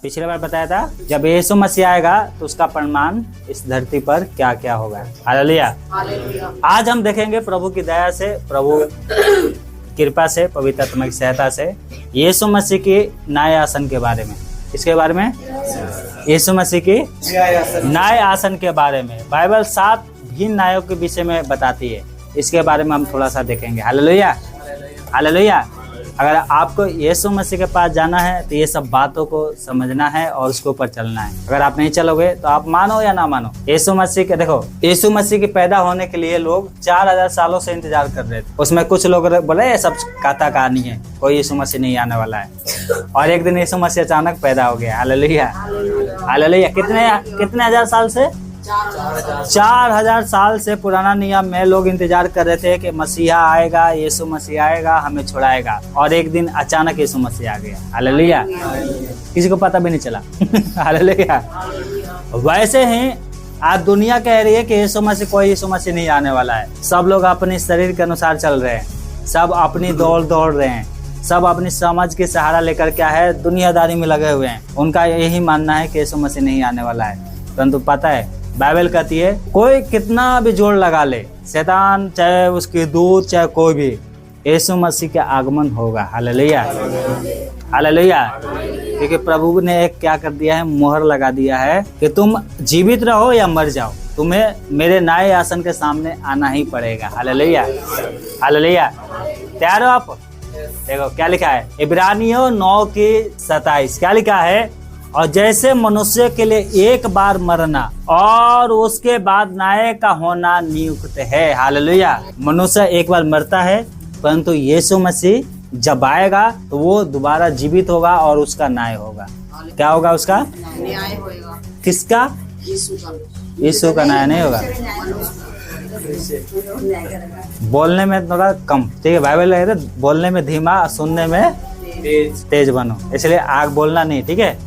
पिछले बार बताया था जब यीशु मसीह आएगा तो उसका प्रमाण इस धरती पर क्या क्या होगा। हालेलुया। आज हम देखेंगे प्रभु की दया से, प्रभु कृपा से, पवित्र आत्मा की सहायता से यीशु मसीह की न्याय आसन के बारे में। इसके बारे में यीशु मसीह की न्याय आसन के बारे में बाइबल 7 भिन्न न्यायों के विषय में बताती है। इसके बारे में हम थोड़ा सा देखेंगे। Hallelujah, hallelujah. अगर आपको यीशु मसीह के पास जाना है तो ये सब बातों को समझना है और उसके ऊपर चलना है। अगर आप नहीं चलोगे तो आप मानो या ना मानो, यीशु मसीह के देखो, यीशु मसीह के पैदा होने के लिए लोग 4000 सालों से इंतजार कर रहे थे। उसमें कुछ लोग बोले ये सब कथा कहानी है, कोई यीशु मसीह नहीं आने वाला है। और एक दिन यीशु मसीह अचानक पैदा हो गया। Hallelujah, hallelujah. कितने हजार साल से? 4000 साल से पुराना नियम में लोग इंतजार कर रहे थे कि मसीहा आएगा, यीशु मसीह आएगा, हमें छुड़ाएगा। और एक दिन अचानक यीशु मसीह आ गया। हालेलुया। किसी को पता भी नहीं चला। हालेलुया। वैसे ही आज दुनिया कह रही है कि कोई यीशु मसीह नहीं आने वाला है। सब लोग अपने शरीर के अनुसार चल रहे हैं, सब अपनी दौड़ रहे हैं, सब अपनी समझ के सहारा लेकर क्या है दुनियादारी में लगे हुए हैं। उनका यही मानना है कि यीशु मसीह नहीं आने वाला है। परंतु पता है बाइबल कहती है कोई कितना भी जोर लगा ले, शैतान चाहे उसके दूत चाहे कोई भी, यीशु मसीह का आगमन होगा। Hallelujah, hallelujah. क्योंकि प्रभु ने एक क्या कर दिया है, मोहर लगा दिया है कि तुम जीवित रहो या मर जाओ, तुम्हें मेरे न्याय आसन के सामने आना ही पड़ेगा। Hallelujah, hallelujah. तैयार हो आप? देखो क्या लिखा है इब्रानियों 9:27। क्या लिखा है? और जैसे मनुष्य के लिए एक बार मरना और उसके बाद न्याय का होना नियुक्त है। हालेलुया। मनुष्य एक बार मरता है, परंतु यीशु मसीह जब आएगा तो वो दोबारा जीवित होगा और उसका न्याय होगा। क्या होगा? उसका न्याय होगा। किसका? यीशु का न्याय नहीं होगा। बोलने में थोड़ा कम, ठीक है? बाइबल है बोलने में धीमा, सुनने में तेज बनो, इसलिए आग बोलना नहीं, ठीक है?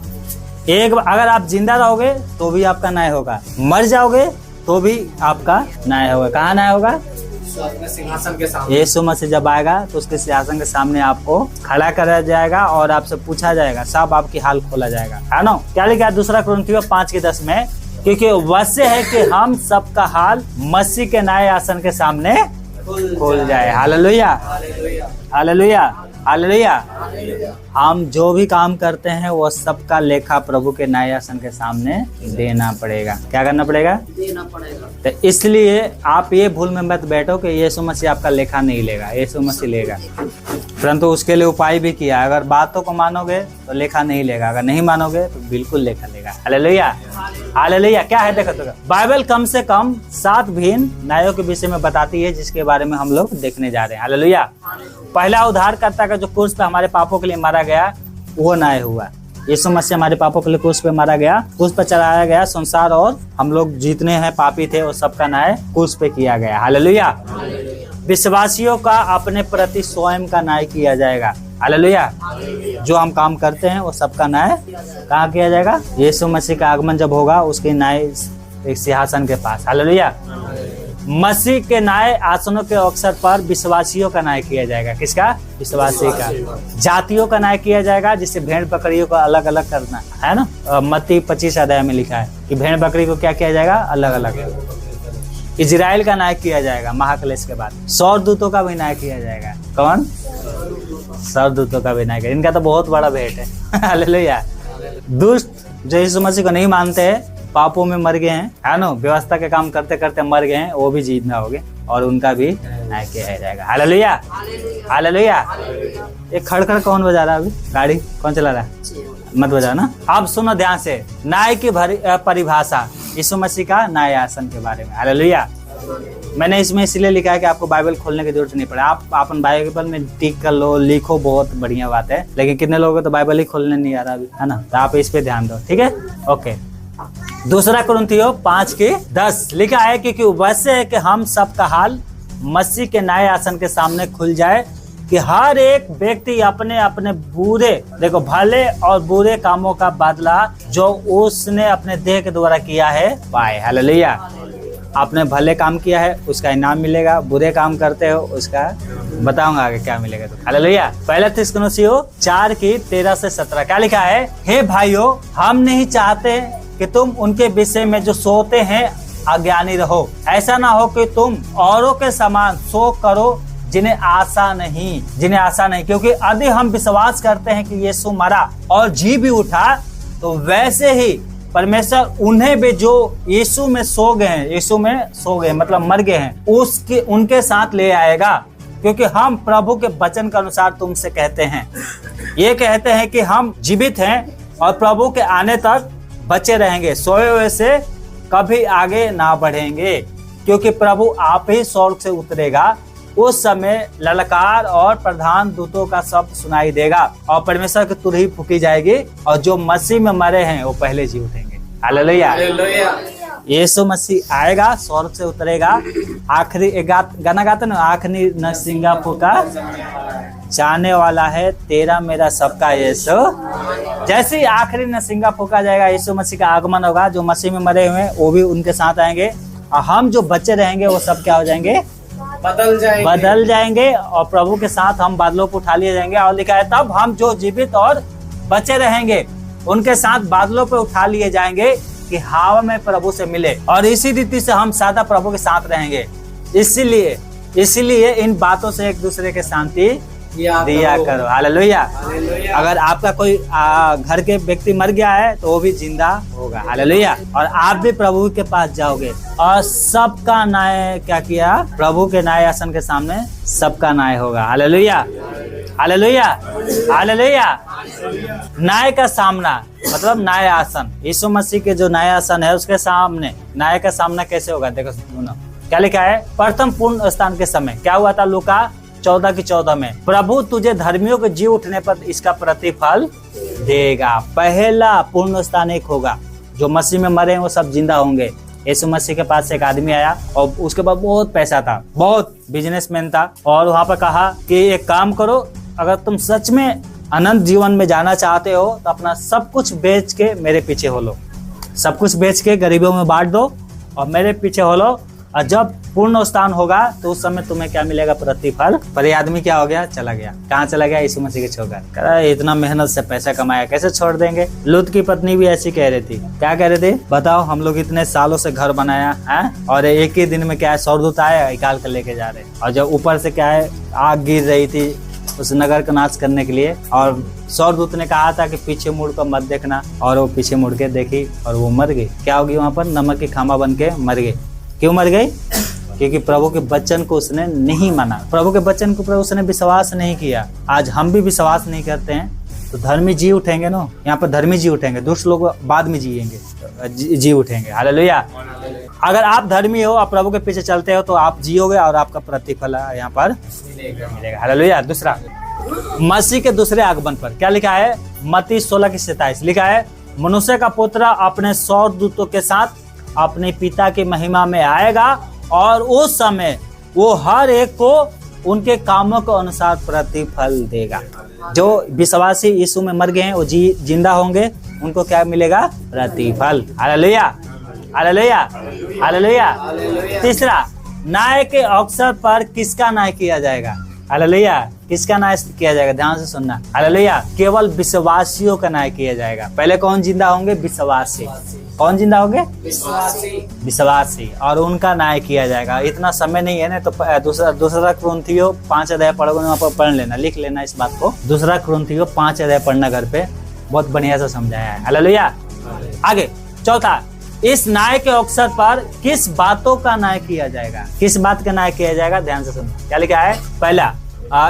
एक अगर आप जिंदा रहोगे तो भी आपका न्याय होगा, मर जाओगे तो भी आपका न्याय होगा। कहाँ न्याय होगा? सिंहासन के सामने। यीशु मसीह जब आएगा तो उसके सिंहासन के सामने आपको खड़ा कराया जाएगा और आपसे पूछा जाएगा, सब आपकी हाल खोला जाएगा, है ना? क्या लिखा है 2 कुरिन्थियों 5:10 में? क्योंकि वैसे है कि हम सबका हाल मसीह के न्याय आसन के सामने खोल जाए। Hallelujah, hallelujah, hallelujah. हम जो भी काम करते हैं वो सबका लेखा प्रभु के न्याय आसन के सामने देना पड़ेगा। क्या करना पड़ेगा? देना पड़ेगा। तो इसलिए आप ये भूल में मत बैठो कि यीशु मसीह आपका लेखा नहीं लेगा, यीशु मसीह लेगा। परंतु उसके लिए उपाय भी किया। अगर बातों को मानोगे तो लेखा नहीं लेगा, अगर नहीं मानोगे तो बिल्कुल लेखा लेगा। Hallelujah, hallelujah. क्या है देखो तो बाइबल कम से कम 7 भिन्न न्यायों के विषय में बताती है, जिसके बारे में हम लोग देखने जा रहे हैं। हालेलुया। पहला उद्धारकर्ता का जो क्रूस पे हमारे पापों के लिए मारा गया वो न्याय हुआ। यीशु मसीह हमारे पापों के लिए क्रूस पे मारा गया, क्रूस पे चढ़ाया गया संसार, और हम लोग जितने हैं पापी थे वो सबका न्याय क्रूस पे किया गया। हालेलुया। विश्वासियों का अपने प्रति स्वयं का न्याय किया जाएगा। हालेलुया। जो हम काम करते हैं वो सबका न्याय कहाँ किया जाएगा? यीशु मसीह का आगमन जब होगा उसके न्याय एक सिंहासन के पास। हालेलुया। मसीह के न्याय आसनों के अवसर पर विश्वासियों का न्याय किया जाएगा। किसका? विश्वासी का। जातियों का न्याय किया जाएगा, जिससे भेड़ बकरियों को अलग अलग करना है ना। मत्ती 25 अध्याय में लिखा है कि भेड़ बकरी को क्या किया जाएगा? अलग अलग। इजराइल का न्याय किया जाएगा महाक्लेश के बाद। स्वर्गदूतों का भी न्याय किया जाएगा। कौन? स्वर्गदूतों का भी न्याय किया। इनका तो बहुत बड़ा भेंट है। हालेलुया। दुष्ट जो यीशु मसीह को नहीं मानते हैं, पापों में मर गए हैं, है ना, व्यवस्था के काम करते करते मर गए हैं, वो भी जीतना होगे और उनका भी न्याय किया जाएगा। Hallelujah, hallelujah. ये खड़खड़ कौन बजा रहा है अभी? गाड़ी कौन चला रहा है? मत बजा ना। अब सुनो ध्यान से, न्याय की परिभाषा यीशु मसीह का न्याय आसन के बारे में। हालेलुया। मैंने इसमें इसलिए लिखा है कि आपको बाइबल खोलने की जरूरत नहीं पड़े। आप अपन बाइबल में टिक कर लो, लिखो, बहुत बढ़िया बात है। लेकिन कितने लोगों को तो बाइबल ही खोलने नहीं आ रहा अभी, है ना? तो आप इस पे ध्यान दो, ठीक है? ओके। 2 कुरिन्थियों 5:10 लिखा है क्योंकि वैसे है कि हम सबका हाल मसीह के न्याय आसन के सामने खुल जाए कि हर एक व्यक्ति अपने अपने बुरे, देखो, भले और बुरे कामों का बदला जो उसने अपने देह के द्वारा किया है पाए। हालेलुया। आपने भले काम किया है उसका इनाम मिलेगा, बुरे काम करते हो उसका बताऊंगा आगे क्या मिलेगा। तो हालेलुया। पहला थिस्सलुनीसियों 4:13-17 क्या लिखा है? हे भाइयों, हम नहीं चाहते कि तुम उनके विषय में जो सोते हैं अज्ञानी रहो। ऐसा ना हो कि तुम औरों के समान शोक करो जिन्हें आशा नहीं, क्योंकि यदि हम विश्वास करते हैं कि यीशु मरा और जी भी उठा, तो वैसे ही परमेश्वर उन्हें भी जो यीशु में सो गए मतलब मर गए हैं, उनके साथ ले आएगा। क्योंकि हम प्रभु के वचन के अनुसार तुमसे कहते हैं, ये कहते हैं कि हम जीवित हैं और प्रभु के आने तक बचे रहेंगे, सोए हुए से कभी आगे ना बढ़ेंगे। क्योंकि प्रभु आप ही स्वर्ग से उतरेगा, उस समय ललकार और प्रधान दूतों का शब्द सुनाई देगा और परमेश्वर की तुरही फूकी जाएगी और जो मसीह में मरे हैं वो पहले जी उठेंगे। हालेलुया। यीशु मसीह आएगा, स्वर्ग से उतरेगा, आखिरी गाना गाते ना, आखिरी नरसिंगा फूका जाने वाला है तेरा मेरा सबका यीशु। जैसे ही आखिरी नरसिंगा फूका जाएगा, यीशु मसीह का आगमन होगा, जो मसीह में मरे हुए हैं वो भी उनके साथ आएंगे और हम जो बच्चे रहेंगे वो सब क्या हो जाएंगे? बदल जाएंगे और प्रभु के साथ हम बादलों को उठा लिए जाएंगे। और लिखा है तब हम जो जीवित और बचे रहेंगे उनके साथ बादलों पे उठा लिए जाएंगे कि हवा में प्रभु से मिले, और इसी रीति से हम सदा प्रभु के साथ रहेंगे। इसीलिए इन बातों से एक दूसरे के शांति दिया करो। हालेलुया। अगर आपका कोई घर के व्यक्ति मर गया है तो वो भी जिंदा होगा। हालेलुया। और आप भी प्रभु के पास जाओगे और सबका न्याय क्या किया? प्रभु के न्याय आसन के सामने सबका न्याय होगा। Hallelujah, hallelujah, hallelujah. न्याय का सामना मतलब न्याय आसन, यीशु मसीह के जो न्याय आसन है उसके सामने न्याय का सामना कैसे होगा? देखो सुनो क्या लिखा है। प्रथम पूर्ण स्थान के समय क्या हुआ था? लूका 14:14 में, प्रभु तुझे धर्मियों के जी उठने पर इसका प्रतिफल देगा। पहला पूर्ण स्थान एक होगा, जो मसीह में मरे हैं वो सब जिंदा होंगे। यीशु मसीह के पास एक आदमी आया और उसके पास बहुत पैसा था, बहुत बिजनेसमैन था, और वहां पर कहा कि एक काम करो, अगर तुम सच में अनंत जीवन में जाना चाहते हो तो अपना सब कुछ बेच के मेरे पीछे हो लो, सब कुछ बेच के गरीबों में बांट दो और मेरे पीछे हो लो, और जब पूर्ण स्थान होगा तो उस समय तुम्हें क्या मिलेगा? प्रतिफल। पर ये आदमी क्या हो गया? चला गया। कहाँ चला गया? यीशु मसीह के छोड़कर। कह रहा है इतना मेहनत से पैसा कमाया, कैसे छोड़ देंगे? लूत की पत्नी भी ऐसी कह रही थी। क्या कह रहे थे? बताओ, हम लोग इतने सालों से घर बनाया है और एक ही दिन में क्या है, स्वर्गदूत आया निकाल कर लेके जा रहे, और जब ऊपर से क्या है आग गिर रही थी उस नगर का नाश करने के लिए, और स्वर्गदूत ने कहा था कि पीछे मुड़ कर मत देखना, और वो पीछे मुड़ के देखी और वो मर गई। क्या होगी वहां पर? नमक की खामा बन के मर गई। क्यों मर गई? क्योंकि प्रभु के वचन को उसने नहीं माना, प्रभु के वचन को उसने विश्वास नहीं किया। आज हम भी विश्वास नहीं करते हैं तो धर्मी जी उठेंगे ना, यहाँ पर धर्मी जी उठेंगे, दुष्ट लोग बाद में जिएंगे, जी उठेंगे। हालेलुया। अगर आप धर्मी हो और प्रभु के पीछे चलते हो तो आप जियोगे और आपका प्रतिफल यहाँ पर मिलेगा। हालेलुया। दूसरा, मसीह के दूसरे आगमन पर क्या लिखा है? मत्ती 16:27 लिखा है, मनुष्य का पुत्र अपने स्वर्गदूतों के साथ अपने पिता की महिमा में आएगा और उस समय वो हर एक को उनके कामों के अनुसार प्रतिफल देगा। जो विश्वासी यीशु में मर गए हैं वो जिंदा होंगे, उनको क्या मिलेगा? प्रतिफल। Hallelujah, hallelujah, hallelujah. तीसरा, न्याय के अवसर पर किसका न्याय किया जाएगा? हालेलुया। किसका न्याय किया जाएगा? ध्यान से सुनना। हालेलुया। केवल विश्वासियों का न्याय किया जाएगा। पहले कौन जिंदा होंगे? विश्वासी। कौन जिंदा होंगे? विश्वासी। और उनका न्याय किया जाएगा। इतना समय नहीं है ना, तो दूसरा कुरिन्थियों 5 अध्याय पढ़ोगे, वहाँ पर पढ़ लेना, लिख लेना इस बात को। दूसरा कुरिन्थियों 5 अध्याय पढ़ना घर पे, बहुत बढ़िया से समझाया है। हालेलुया। आगे चौथा, इस न्याय के अवसर पर किस बातों का न्याय किया जाएगा? किस बात का न्याय किया जाएगा? ध्यान से सुनो क्या लिखा है। पहला,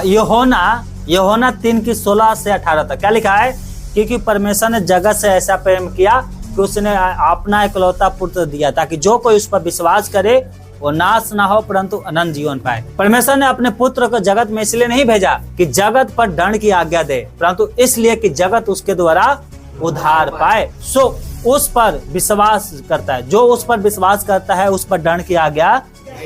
यूहन्ना 3:16-18 तक क्या लिखा है? क्योंकि परमेश्वर ने जगत से ऐसा प्रेम किया कि उसने अपना इकलौता पुत्र दिया ताकि जो कोई उस पर विश्वास करे वो नाश ना हो परंतु अनंत जीवन पाए। परमेश्वर ने अपने पुत्र को जगत में इसलिए नहीं भेजा कि जगत पर दंड की आज्ञा दे, परंतु इसलिए कि जगत उसके द्वारा उद्धार पाए। सो उस पर विश्वास करता है, जो उस पर विश्वास करता है उस पर दंड की आज्ञा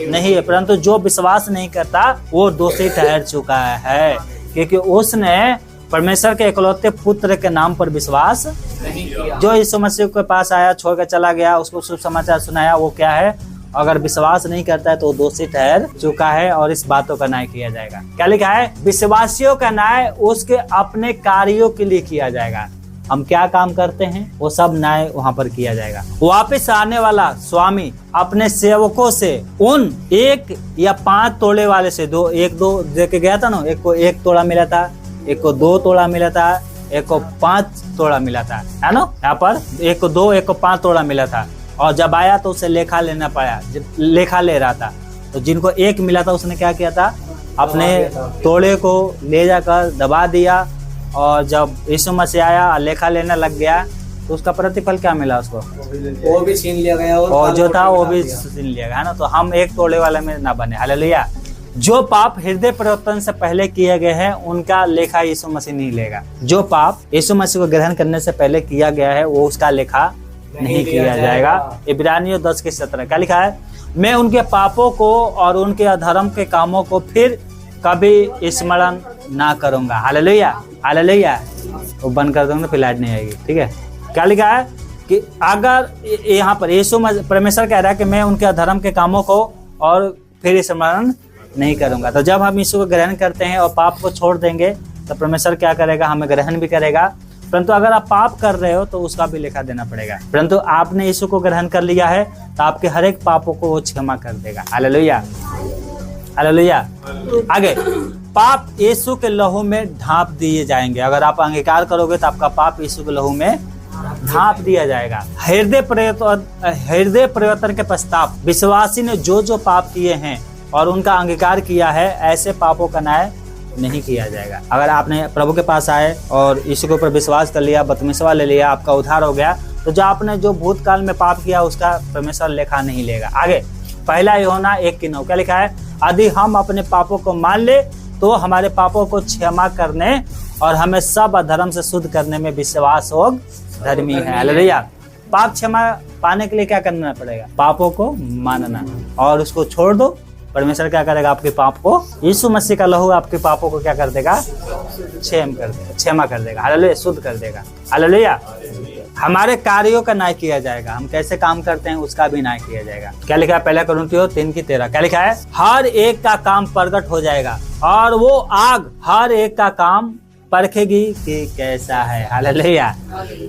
नहीं है, परंतु जो विश्वास नहीं करता वो दोषी ठहर चुका है, क्योंकि उसने परमेश्वर के इकलौते पुत्र के नाम पर विश्वास नहीं किया। जो यीशु मसीह के पास आया, छोड़कर चला गया, उसको शुभ समाचार सुनाया, वो क्या है? अगर विश्वास नहीं करता है तो दोषी ठहर चुका है और इस बातों का न्याय किया जाएगा। क्या लिखा है? विश्वासियों का न्याय उसके अपने कार्यों के लिए किया जाएगा। हम क्या काम करते हैं वो सब न्याय वहाँ पर किया जाएगा। वापिस आने वाला स्वामी अपने सेवकों से उन 1 या 5 तोड़े वाले से 1-2 दे के गया था ना, एक को 1 तोड़ा मिला था, एक को 2 तोड़ा मिला था, एक को 5 तोड़ा मिला था, है ना। यहाँ पर 1 को 2, 1 को 5 तोड़ा मिला था। और जब आया तो उसे लेखा लेना पड़ा, लेखा ले रहा था। तो जिनको 1 मिला था उसने क्या किया था, अपने तोड़े को ले जाकर दबा दिया। और जब यीशु मसीह आया लेखा लेने लग गया तो उसका प्रतिफल क्या मिला उसको? वो भी छीन लिया गया और जो था वो भी छीन लिया गया, है ना। तो हम 1 तोड़े वाले में ना बने। हालेलुया। जो पाप हृदय परिवर्तन से पहले किए गए हैं उनका लेखा यीशु मसीह नहीं लेगा। जो पाप यीशु मसीह को ग्रहण करने से पहले किया गया है वो उसका लेखा नहीं किया जाएगा। इब्रानियों 10:17 क्या लिखा है? मैं उनके पापों को और उनके अधर्म के कामों को फिर कभी स्मरण ना करूंगा। Hallelujah, hallelujah. वो बंद कर दूंगा फिर लाइट नहीं आएगी, ठीक है। क्या लिखा है कि अगर यहाँ पर यीशु परमेश्वर कह रहा है कि मैं उनके अधर्म के कामों को और फिर स्मरण नहीं करूंगा। तो जब हम यीशु को ग्रहण करते हैं और पाप को छोड़ देंगे तो परमेश्वर क्या करेगा? हमें ग्रहण भी करेगा। परंतु अगर आप पाप कर रहे हो तो उसका भी लेखा देना पड़ेगा। परंतु आपने यीशु को ग्रहण कर लिया है तो आपके हर एक पापों को वो क्षमा कर देगा। Hallelujah, hallelujah. आगे, पाप यीशु के लहू में ढांप दिए जाएंगे। अगर आप अंगीकार करोगे तो आपका पाप यीशु के लहू में ढांप दिया जाएगा। हृदय परिवर्तन के पश्चात विश्वासी ने जो जो पाप किए हैं और उनका अंगीकार किया है, ऐसे पापों का न्याय नहीं किया जाएगा। अगर आपने प्रभु के पास आए और यीशु के ऊपर विश्वास कर लिया, बपतिस्मा ले लिया, आपका उद्धार हो गया, तो जो आपने जो भूतकाल में पाप किया उसका परमेश्वर लेखा नहीं लेगा। आगे, पहला यूहन्ना 1:9 क्या लिखा है? यदि हम अपने पापों को मान ले तो हमारे पापों को क्षमा करने और हमें सब अधर्म से शुद्ध करने में विश्वास योग धर्मी है। हालेलुया। पाप क्षमा पाने के लिए क्या करना पड़ेगा? पापों को मानना और उसको छोड़ दो। परमेश्वर क्या करेगा? आपके पाप को, यीशु मसीह का लहू आपके पापों को क्या कर देगा? क्षमा कर देगा। हालेलुया, शुद्ध कर देगा। हालेलुया। हमारे कार्यों का न्याय किया जाएगा। हम कैसे काम करते हैं उसका भी न्याय किया जाएगा। क्या लिखा है? पहला कुरिन्थियों 3:13 क्या लिखा है? हर एक का काम प्रकट हो जाएगा और वो आग हर एक का काम परखेगी कि कैसा है। हालेलुया।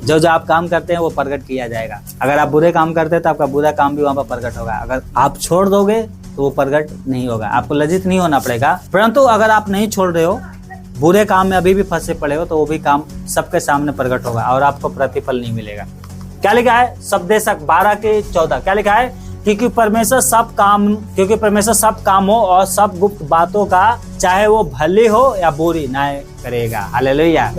जो जो आप काम करते हैं वो प्रकट किया जाएगा। अगर आप बुरे काम करते हैं तो आपका बुरा काम भी वहाँ पर प्रकट होगा। अगर आप छोड़ दोगे तो वो प्रकट नहीं होगा। आपको लज्जित नहीं होना पड़ेगा। परंतु अगर आप नहीं छोड़ रहे हो, बुरे काम में अभी भी फंसे पड़े हो, तो वो भी काम सबके सामने प्रकट होगा और आपको प्रतिफल नहीं मिलेगा। क्या लिखा है? उपदेशक 12:14 क्या लिखा है? क्योंकि परमेश्वर सब कामों और सब गुप्त बातों का, चाहे वो भली हो या बुरी, न्याय करेगा। Hallelujah,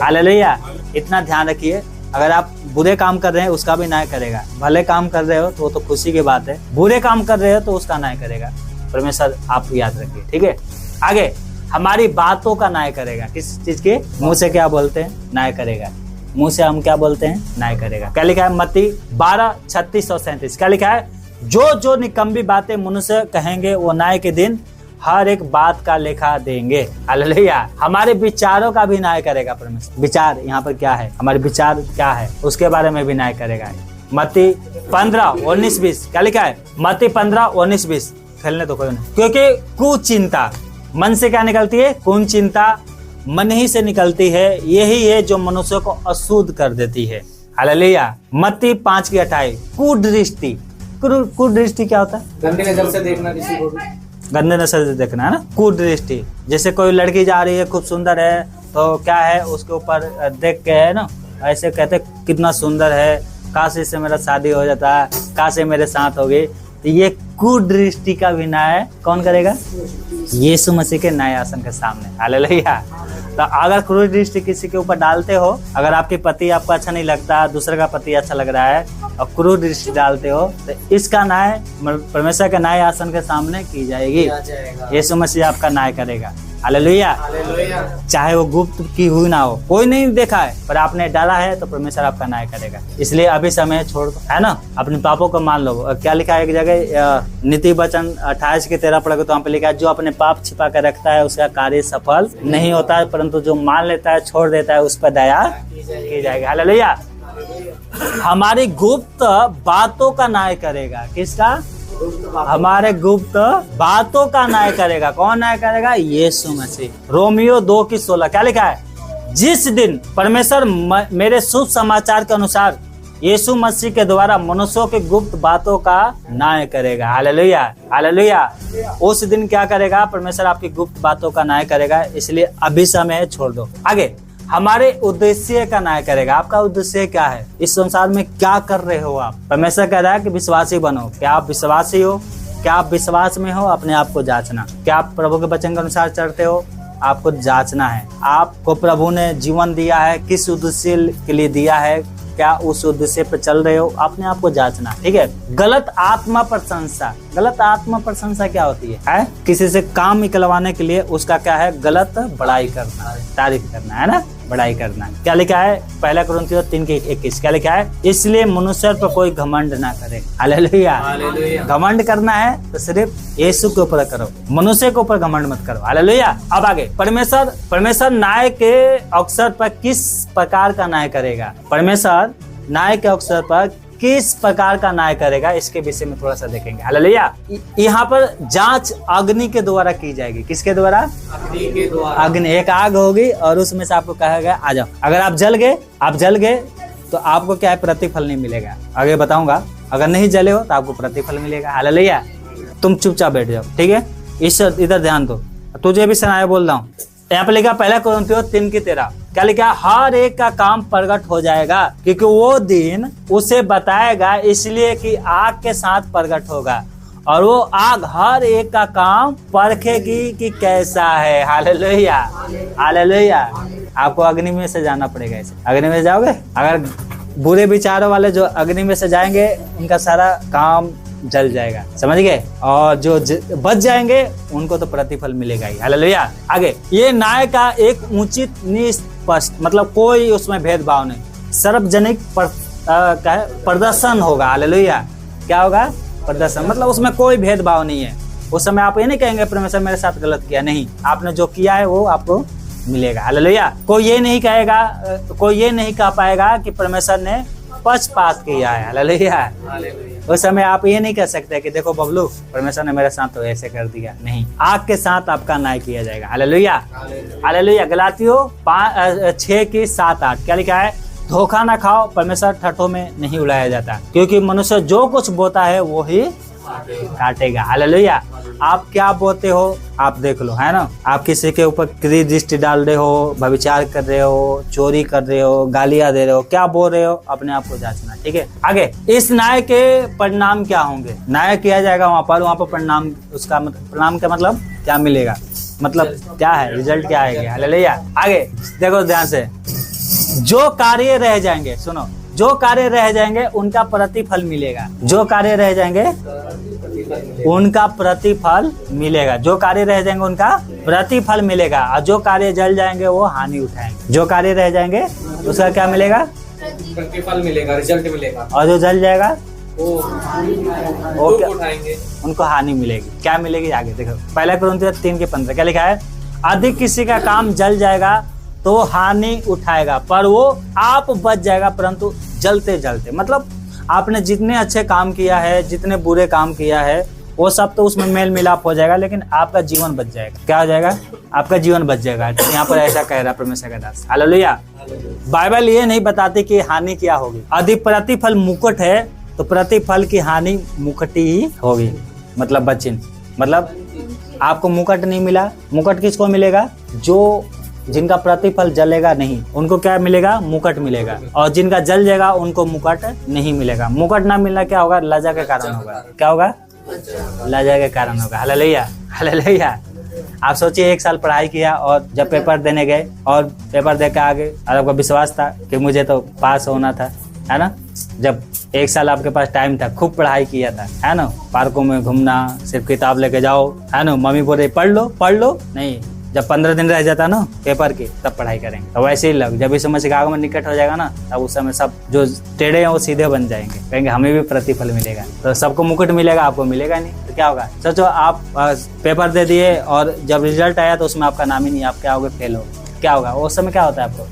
hallelujah. इतना ध्यान रखिए, अगर आप बुरे काम कर रहे हैं उसका भी न्याय करेगा। भले काम कर रहे हो तो वो तो खुशी की बात है, बुरे काम कर रहे हो तो उसका न्याय करेगा परमेश्वर। आप याद रखिए, ठीक है। आगे, हमारी बातों का न्याय करेगा। किस चीज के? मुंह से क्या बोलते हैं? न्याय करेगा। मुंह से हम क्या बोलते हैं? न्याय करेगा। क्या लिखा है? मत्ती 12:36 और 37 क्या लिखा है? जो जो निकम्मी बातें मनुष्य कहेंगे वो न्याय के दिन हर एक बात का लेखा देंगे। हालेलुया। हमारे विचारों का भी न्याय करेगा परमेश्वर। विचार यहाँ पर क्या है? हमारे विचार क्या है उसके बारे में भी न्याय करेगा। मत्ती 15:19-20 क्या लिखा है? मत्ती 15:19-20 खेलने तो कोई नहीं। क्योंकि कुचिंता मन से क्या निकलती है? कौन चिंता मन ही से निकलती है, यही है जो मनुष्य को अशुद्ध कर देती है। हालेलुया। मत्ती 5:28 कुदृष्टि। कुदृष्टि क्या होता है? गंदी नजर से देखना किसी को भी। गंदे नजर से देखना, है ना, कुदृष्टि। जैसे कोई लड़की जा रही है, खूब सुंदर है, तो क्या है उसके ऊपर देख के, है ना, ऐसे कहते कितना सुंदर है, काश इससे मेरा शादी हो जाता है, काश मेरे साथ होगी। तो ये कुदृष्टि का भी न्याय कौन करेगा? यीशु मसीह के न्याय आसन के सामने। हालेलुया। तो अगर कुदृष्टि किसी के ऊपर डालते हो, अगर आपके पति आपको अच्छा नहीं लगता, दूसरे का पति अच्छा लग रहा है और कुदृष्टि डालते हो, तो इसका न्याय परमेश्वर के न्याय आसन के सामने की जाएगी। यीशु मसीह आपका न्याय करेगा। हालेलुया। चाहे वो गुप्त की हुई ना हो, कोई नहीं देखा है, पर आपने डाला है तो परमेश्वर आपका न्याय करेगा। इसलिए अभी समय छोड़ दो, है ना, अपने पापों को मान लो। क्या लिखा है एक जगह? नीति वचन 28:13 पढ़ोगे तो वहाँ पे लिखा है, जो अपने पाप छिपा कर रखता है उसका कार्य सफल नहीं होता है, परंतु जो मान लेता है, छोड़ देता है, उस पर दया की जाएगी। हालेलुया। हमारी गुप्त बातों का न्याय करेगा। किसका? हमारे गुप्त बातों का न्याय करेगा। कौन न्याय करेगा? यीशु मसीह। रोमियो 2:16 क्या लिखा है? जिस दिन परमेश्वर मेरे शुभ समाचार के अनुसार यीशु मसीह के द्वारा मनुष्यों की गुप्त बातों का न्याय करेगा। Hallelujah, hallelujah. उस दिन क्या करेगा? परमेश्वर आपकी गुप्त बातों का न्याय करेगा। इसलिए अभी समय छोड़ दो। आगे हमारे उद्देश्य का न्याय करेगा। आपका उद्देश्य क्या है? इस संसार में क्या कर रहे हो आप? परमेश्वर कह रहा है कि विश्वासी बनो। क्या आप विश्वासी हो? क्या आप विश्वास में हो? अपने आप को जांचना। क्या आप प्रभु के वचन के अनुसार चलते हो? आपको जांचना है। आपको प्रभु ने जीवन दिया है, किस उद्देश्य के लिए दिया है? क्या उस उद्देश्य पे चल रहे हो? अपने आप को जांचना, ठीक है। गलत आत्मा प्रशंसा। गलत आत्मा प्रशंसा क्या होती है? किसी से काम निकलवाने के लिए उसका क्या है? गलत बड़ाई करना, तारीफ करना, है ना, बड़ाई करना। क्या लिखा है? 1 कुरिन्थियों 3:21 क्या लिखा है? इसलिए मनुष्य पर कोई घमंड ना करे। हालेलुया। घमंड करना है तो सिर्फ यीशु के ऊपर करो, मनुष्य के ऊपर घमंड मत करो। हालेलुया। अब आगे परमेश्वर न्याय के अवसर पर किस प्रकार का न्याय करेगा? परमेश्वर न्याय के अवसर पर किस प्रकार का न्याय करेगा, इसके विषय में थोड़ा सा देखेंगे। हालेलुया। यहाँ पर जांच अग्नि के द्वारा की जाएगी। किसके द्वारा? अग्नि के द्वारा। अग्नि, एक आग होगी और उसमें से आपको कहा गया आ जाओ। अगर आप जल गए तो आपको क्या है? प्रतिफल नहीं मिलेगा। आगे बताऊंगा। अगर नहीं जले हो तो आपको प्रतिफल मिलेगा। हालेलुया। तुम चुपचाप बैठ जाओ, ठीक है। इधर ध्यान दो। तुझे भी सुनाया बोल रहा हूँ। यहाँ पे लिखा 1 कुरिन्थियों 3:13 क्या लिखा? हर एक का काम प्रकट हो जाएगा क्योंकि वो दिन उसे बताएगा, इसलिए कि आग के साथ प्रकट होगा और वो आग हर एक का काम परखेगी कि कैसा है। Hallelujah, hallelujah. आपको अग्नि में से जाना पड़ेगा। ऐसे अग्नि में जाओगे। अगर बुरे विचारों वाले जो अग्नि में से जाएंगे उनका सारा काम जल जाएगा, समझ गए। और जो बच जाएंगे उनको तो प्रतिफल मिलेगा ही। हालेलुया। आगे ये न्याय का एक उचित निष्पक्ष, मतलब कोई उसमें भेदभाव नहीं, सार्वजनिक प्रदर्शन होगा। हालेलुया। क्या होगा? प्रदर्शन, मतलब उसमें कोई भेदभाव नहीं है। उस समय आप ये नहीं कहेंगे परमेश्वर मेरे साथ गलत किया, नहीं, आपने जो किया है वो आपको मिलेगा। हालेलुया। कोई ये नहीं कहेगा, कोई ये नहीं कह पाएगा कि परमेश्वर ने पक्षपात किया है। हालेलुया। उस समय आप ये नहीं कह सकते कि देखो बबलू परमेश्वर ने मेरे साथ तो ऐसे कर दिया, नहीं, आग के साथ आपका न्याय किया जाएगा। Hallelujah, hallelujah. गलातियों 6:7-8 क्या लिखा है? धोखा ना खाओ, परमेश्वर ठट्ठों में नहीं उड़ाया जाता, क्योंकि मनुष्य जो कुछ बोता है वो ही काटेगा। हालेलुया। आप क्या बोते हो आप देख लो, है ना। आप किसी के ऊपर दृष्टि डाल रहे हो, व्यभिचार कर रहे हो, चोरी कर रहे हो, गालियां दे रहे हो, क्या बोल रहे हो, अपने आप को जांचना, ठीक है। आगे इस न्याय के परिणाम क्या होंगे? न्याय किया जाएगा वहाँ पर परिणाम, उसका परिणाम का मतलब क्या मिलेगा, मतलब क्या है, रिजल्ट क्या आएगा। हालेलुया। आगे देखो ध्यान से। जो कार्य रह जाएंगे, सुनो, जो कार्य रह जाएंगे उनका प्रतिफल मिलेगा। जो कार्य रह जाएंगे उनका प्रतिफल मिलेगा। जो कार्य रह जाएंगे उनका प्रतिफल मिलेगा। और जो कार्य जल जाएंगे वो हानि उठाएंगे। जो कार्य रह जाएंगे उसका क्या मिलेगा? प्रतिफल मिलेगा, रिजल्ट मिलेगा। और जो जल जाएगा वो उठाएंगे, उनको हानि मिलेगी। क्या मिलेगी? आगे देखो 1 कुरिन्थियों 3:15 क्या लिखा है? अधिक किसी का काम जल जाएगा तो हानि उठाएगा, पर वो आप बच जाएगा परंतु जलते जलते। मतलब आपने जितने अच्छे काम किया है, जितने बुरे काम किया है, वो सब तो उसमें मेल मिलाप हो जाएगा, लेकिन आपका जीवन बच जाएगा। क्या हो जाएगा? आपका जीवन बच जाएगा। यहाँ पर ऐसा कह रहा परमेश्वर का दास। हालेलुया। बाइबल ये नहीं बताती कि हानि क्या होगी। यदि प्रतिफल मुकुट है तो प्रतिफल की हानि मुकुट ही होगी, मतलब बचिन, मतलब आपको मुकुट नहीं मिला। मुकुट किसको मिलेगा? जो जिनका प्रतिफल जलेगा नहीं उनको क्या मिलेगा? मुकुट मिलेगा। और जिनका जल जाएगा उनको मुकुट नहीं मिलेगा। मुकुट ना मिलना क्या होगा? लज्जा के कारण होगा। क्या होगा? लज्जा के कारण होगा। Hallelujah, hallelujah. आप सोचिए 1 साल पढ़ाई किया और जब पेपर देने गए और पेपर दे के आगे, और आपको विश्वास था कि मुझे तो पास होना था, है ना। जब 1 साल आपके पास टाइम था, खूब पढ़ाई किया था, है ना, पार्कों में घूमना, सिर्फ किताब लेके जाओ, है ना, मम्मी बोल रही पढ़ लो, नहीं, जब 15 दिन रह जाता ना पेपर के तब पढ़ाई करेंगे। तो वैसे ही लग, जब इस समय से आगमन निकट हो जाएगा ना, तब उस समय सब जो टेढ़े हैं वो सीधे बन जाएंगे, कहेंगे हमें भी प्रतिफल मिलेगा। तो सबको मुकुट मिलेगा, आपको मिलेगा नहीं, तो क्या होगा? सोचो आप पेपर दे दिए और जब रिजल्ट आया तो उसमें आपका नाम ही नहीं, आप क्या होगे? फेल हो। क्या होगा उस समय? क्या होता है आपको?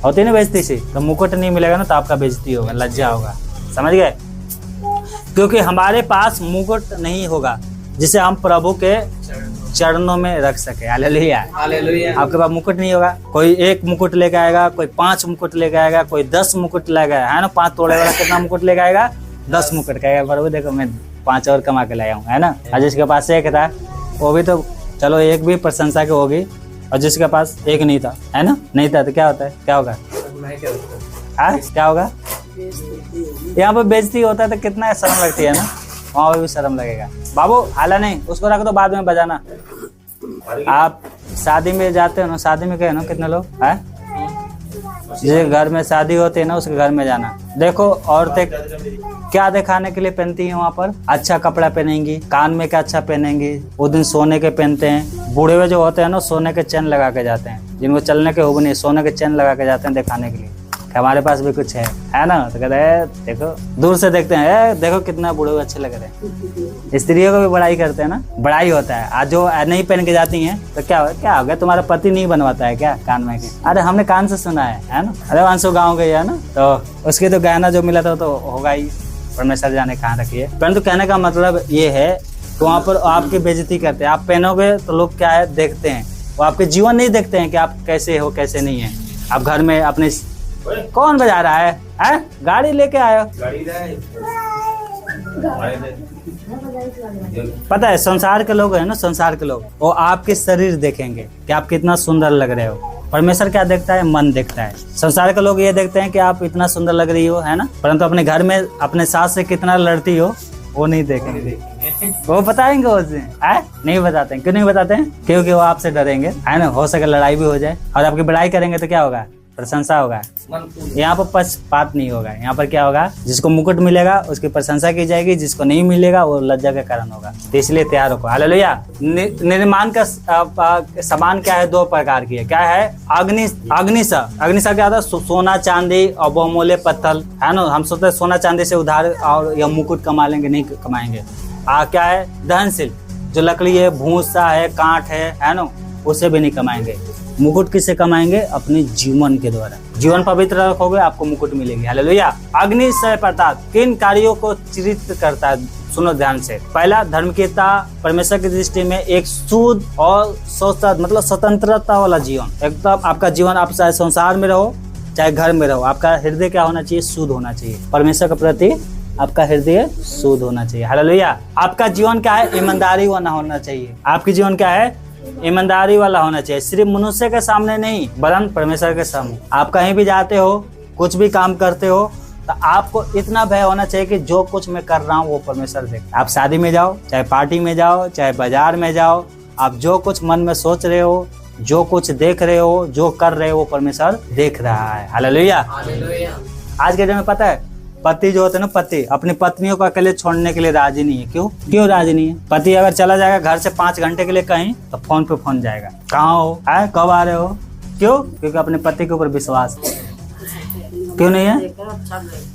होती है ना बेइज्जती सी। तो मुकुट नहीं मिलेगा ना तो आपका बेइज्जती होगा, लज्जा होगा, समझ गए। क्योंकि हमारे पास मुकुट नहीं होगा जिसे हम प्रभु के चरणों में रख सके। हालेलुया। हालेलुया। आपके पास मुकुट नहीं होगा, कोई 1 मुकुट लेके आएगा, कोई 5 मुकुट लेके आएगा, कोई 10 मुकुट लेके आएगा, है ना। 5 तोड़े वाला कितना मुकुट लेके आएगा? 10 मुकुट कहेगा प्रभु देखो मैं 5 और कमा के लाया हूँ, है ना। और जिसके पास 1 था वो भी तो चलो 1 भी प्रशंसा की होगी, और जिसके पास 1 नहीं था, है ना, नहीं था, तो क्या होता है, क्या होगा? क्या होगा? यहाँ पर बेइज्जती होता है तो कितना शर्म लगती है ना, वहाँ पर भी शर्म लगेगा। बाबू हाला नहीं, उसको रख दो, बाद में बजाना। आप शादी में जाते हो ना, शादी में गए ना कितने लोग है, जिसके घर में शादी होती है ना उसके घर में जाना। देखो औरतें क्या दिखाने के लिए पहनती हैं वहाँ पर? अच्छा कपड़ा पहनेंगी, कान में क्या अच्छा पहनेंगी, वो दिन सोने के पहनते हैं। बूढ़े हुए जो होते हैं ना सोने के चैन लगा के जाते हैं, जिनको चलने के होग नहीं सोने के चैन लगा के जाते हैं दिखाने के लिए कि हमारे पास भी कुछ है ना। तो कहते हैं देखो, दूर से देखते हैं देखो कितना बूढ़े हुए अच्छे लग रहे हैं। स्त्रियों को भी बड़ाई करते हैं ना, बड़ाई होता है। आज जो नहीं पहन के जाती हैं तो क्या हो गया, तुम्हारा पति नहीं बनवाता है क्या कान में के? अरे हमने कान से सुना है ना। अरे वंशु गाँव गई है ना, तो उसके तो गहना जो मिला था तो होगा ही, परमेश्वर जाने कहाँ रखी है। परंतु कहने का मतलब ये है कि वहाँ पर आपकी बेइज्जती करते हैं। आप पहनोगे तो लोग क्या है देखते हैं, वो आपके जीवन नहीं देखते हैं कि आप कैसे हो कैसे नहीं है। आप घर में अपने कौन बजा रहा है? गाड़ी लेके आयो। पता है संसार के लोग है ना, संसार के लोग वो आपके शरीर देखेंगे कि आप कितना सुंदर लग रहे हो। परमेश्वर क्या देखता है? मन देखता है। संसार के लोग ये देखते हैं कि आप इतना सुंदर लग रही हो, है ना, परंतु अपने घर में अपने सास से कितना लड़ती हो वो नहीं देखेंगे। वो बताएंगे उसे, नहीं बताते हैं। क्यों नहीं बताते हैं? क्योंकि वो आपसे डरेंगे, है ना। हो सके लड़ाई भी हो जाए, और आपकी बड़ाई करेंगे तो क्या होगा? प्रशंसा होगा। यहाँ पर पक्षपात नहीं होगा। यहाँ पर क्या होगा? जिसको मुकुट मिलेगा उसकी प्रशंसा की जाएगी, जिसको नहीं मिलेगा वो लज्जा के कारण होगा। तो इसलिए तैयार हो। हालेलुया। निर्माण का सामान क्या है? 2 प्रकार की है। क्या है? अग्निसा क्या था? सोना चांदी और बहुमूल्य पत्थर, है ना। हम सोचते सोना चांदी से उधार और या मुकुट कमा लेंगे, नहीं कमाएंगे। क्या है? दहनशील, जो लकड़ी है, भूसा है, कांट है ना, उससे भी नहीं कमाएंगे। मुकुट किससे कमाएंगे? अपने जीवन के द्वारा। जीवन पवित्र रखोगे आपको मुकुट मिलेंगे। हालेलुया। अग्नि से प्रताप किन कार्यों को चित्रित करता है? सुनो ध्यान से। पहला, धर्मिकता परमेश्वर की दृष्टि में एक शुद्ध और मतलब स्वतंत्रता वाला जीवन। एकदम आपका जीवन, आप चाहे संसार में रहो चाहे घर में रहो, आपका हृदय क्या होना चाहिए? शुद्ध होना चाहिए। परमेश्वर के प्रति आपका हृदय शुद्ध होना चाहिए। हालेलुया। आपका जीवन क्या है? ईमानदारी वाला होना चाहिए। आपकी जीवन क्या है? ईमानदारी वाला होना चाहिए। सिर्फ मनुष्य के सामने नहीं, वरन परमेश्वर के सामने। आप कहीं भी जाते हो, कुछ भी काम करते हो, तो आपको इतना भय होना चाहिए कि जो कुछ मैं कर रहा हूँ वो परमेश्वर देख। आप शादी में जाओ, चाहे पार्टी में जाओ, चाहे बाजार में जाओ, आप जो कुछ मन में सोच रहे हो, जो कुछ देख रहे हो, जो कर रहे हो, वो परमेश्वर देख रहा है। हालेलुया। आज के दिन में पता है पति जो होते हैं ना, पति अपनी पत्नियों को अकेले छोड़ने के लिए राजी नहीं है। क्यों राजी नहीं है? पति अगर चला जाएगा घर से 5 घंटे के लिए कहीं, तो फोन पे फोन जाएगा, कहाँ हो, कब आ रहे हो? क्यों? क्योंकि अपने पति के ऊपर विश्वास। क्यों नहीं है?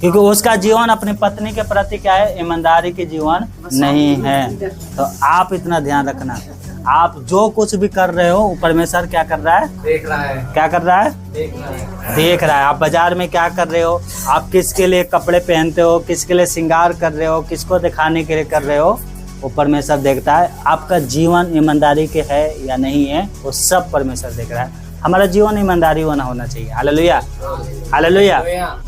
क्योंकि उसका जीवन अपनी पत्नी के प्रति क्या है? ईमानदारी के जीवन नहीं है। तो आप इतना ध्यान रखना, आप जो कुछ भी कर रहे हो परमेश्वर क्या कर रहा है? देख रहा है। क्या कर रहा है? देख रहा है। आप बाजार में क्या कर रहे हो, आप किसके लिए कपड़े पहनते हो, किसके लिए श्रृंगार कर रहे हो, किसको दिखाने के लिए कर रहे हो, वो परमेश्वर देखता है। आपका जीवन ईमानदारी के है या नहीं है, वो सब परमेश्वर देख रहा है। हमारा जीवन ईमानदारी होना चाहिए। हालेलुया। हालेलुया।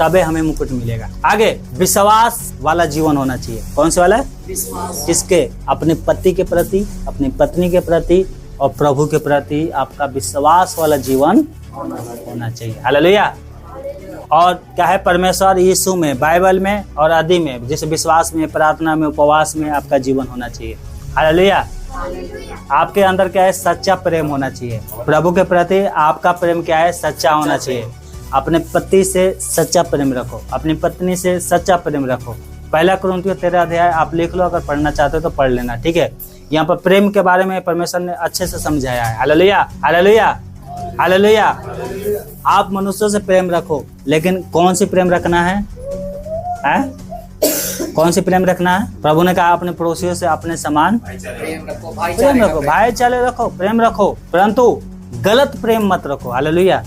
तबे हमें मुकुट मिलेगा। आगे, विश्वास वाला जीवन होना चाहिए। कौन से वाला? विश्वास। किसके? अपने पति के प्रति, अपनी पत्नी के प्रति और प्रभु के प्रति आपका विश्वास वाला जीवन होना चाहिए। हालेलुया। और क्या है? परमेश्वर यीशु में, बाइबल में और आदि में, जैसे विश्वास में, प्रार्थना में, उपवास में आपका जीवन होना चाहिए। हालेलुया। आपके अंदर क्या है? सच्चा प्रेम होना चाहिए। प्रभु के प्रति आपका प्रेम क्या है? सच्चा होना चाहिए। अपने पति से सच्चा प्रेम रखो, अपनी पत्नी से सच्चा प्रेम रखो। 1 कुरिन्थियों 13 अध्याय आप लिख लो, अगर पढ़ना चाहते हो तो पढ़ लेना, ठीक है। यहाँ पर प्रेम के बारे में परमेश्वर ने अच्छे से समझाया है। हालेलुया। हालेलुया। हालेलुया। आप मनुष्यों से प्रेम रखो, लेकिन कौन सी प्रेम रखना है? कौन सी प्रेम रखना है? प्रभु ने कहा अपने पड़ोसियों से अपने समान प्रेम रखो, भाईचारे रखो, प्रेम रखो, परंतु गलत प्रेम मत रखो। हालेलुया।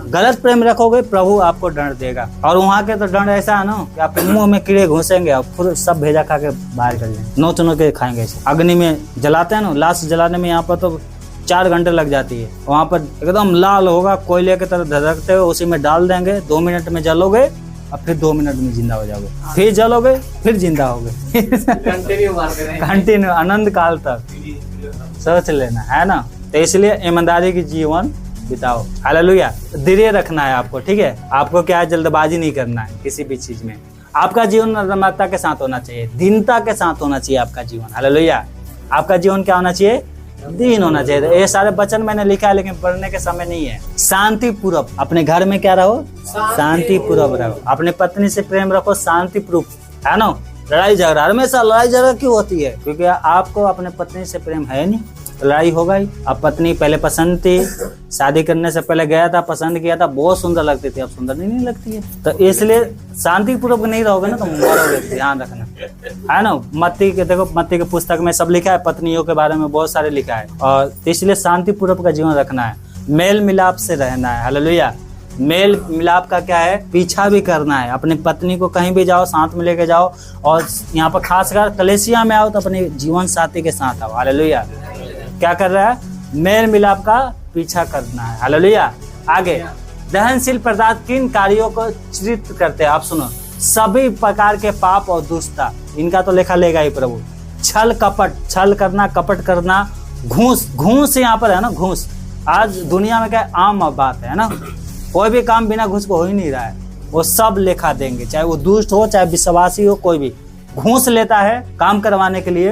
गलत प्रेम रखोगे प्रभु आपको दंड देगा। और वहाँ के तो दंड ऐसा है ना कि आपके मुंह में कीड़े घुसेंगे और फिर सब भेजा खा के बाहर कर लेंगे, नोच नोच के खाएंगे। अग्नि में जलाते हैं ना, लाश जलाने में यहाँ पर तो 4 घंटे लग जाती है। वहाँ पर एकदम लाल होगा, कोयले की तरह धधकते हुए उसी में डाल देंगे। 2 मिनट में जलोगे और फिर 2 मिनट में जिंदा हो जाओगे, फिर जलोगे फिर जिंदा होगे। कंटिन्यू अनंत काल तक। सोच लेना है ना। तो इसलिए ईमानदारी की जीवन बिताओ। हालेलुया। धैर्य रखना है आपको, ठीक है। आपको क्या है, जल्दबाजी नहीं करना है किसी भी चीज में। आपका जीवन नम्रता के साथ होना चाहिए, दीनता के साथ होना चाहिए आपका जीवन। हालेलुया। आपका जीवन क्या होना चाहिए, दीन होना चाहिए। ये सारे वचन मैंने लिखा है लेकिन पढ़ने के समय नहीं है। शांति पूर्वक अपने घर में क्या रहो, शांति पूर्वक रहो। अपने पत्नी से प्रेम रखो, शांति पूर्वक, है ना। लड़ाई झगड़ा, हमेशा लड़ाई झगड़ा क्यों होती है, क्योंकि आपको अपने पत्नी से प्रेम है नहीं, तो लड़ाई होगा ही। अब पत्नी पहले पसंद थी, शादी करने से पहले गया था, पसंद किया था, बहुत सुंदर लगती थी, अब सुंदर नहीं लगती है। तो इसलिए शांति पूर्वक नहीं रहोगे ना तो मरोगे। ध्यान रखना, है ना। मत्ती के देखो, मत्ती के पुस्तक में सब लिखा है, पत्नियों के बारे में बहुत सारे लिखा है। और इसलिए शांति पूर्वक का जीवन रखना है, मेल मिलाप से रहना है। हालेलुया। मेल मिलाप का क्या है, पीछा भी करना है। अपनी पत्नी को कहीं भी जाओ साथ में लेके जाओ, और यहाँ पर खासकर कलेसिया में आओ तो अपने जीवन साथी के साथ आओ। हालेलुया। क्या कर रहा है, मेल मिलाप का पीछा करना है। हालेलुया। आगे, दहनशील पदार्थ किन कार्यों को चित्रित करते हैं, आप सुनो। सभी प्रकार के पाप और दुष्टता, इनका तो लेखा लेगा ही प्रभु। छल कपट, छल करना, कपट करना, घूस यहाँ पर है ना, घूस। आज दुनिया में क्या आम बात है ना, कोई भी काम बिना घूस को हो ही नहीं रहा है। वो सब लेखा देंगे, चाहे वो दुष्ट हो चाहे विश्वासी हो, कोई भी घूस लेता है काम करवाने के लिए,